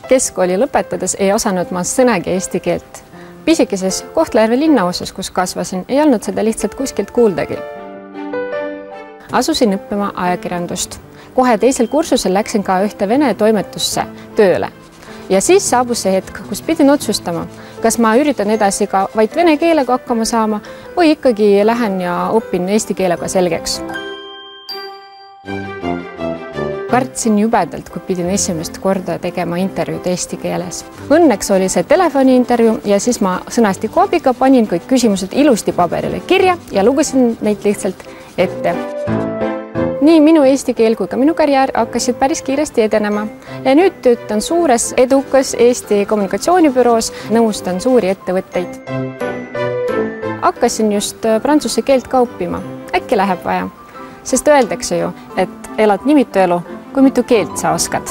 Keskkooli lõpetades ei osanud ma sõnagi eesti keelt. Pisikeses Kohtla-Järve linnaosas, kus kasvasin, ei olnud seda lihtsalt kuskilt kuuldagi. Asusin õppima ajakirjandust. Kohe teisel kursusel läksin ka ühte vene toimetusse tööle. Ja siis saabus see hetk, kus pidin otsustama, kas ma üritan edasi ka vaid vene keelega hakkama saama või ikkagi lähen ja õpin eesti keelega selgeks. Kartsin jubedalt, kui pidin esimest korda tegema intervjuud eesti keeles. Õnneks oli see telefoniintervju ja siis ma sõnastikuabiga panin kõik küsimused ilusti paberile kirja ja lugesin neid lihtsalt ette. Nii minu eesti keel kui ka minu karjäär hakkasid päris kiiresti edenema ja nüüd töötan suures edukas Eesti kommunikatsioonibüroos, nõustan suuri ettevõtteid. Hakkasin just prantsuse keelt ka õppima. Äkki läheb vaja, sest öeldakse ju, et elad nii mitu elu, kui mitu keelt sa oskad.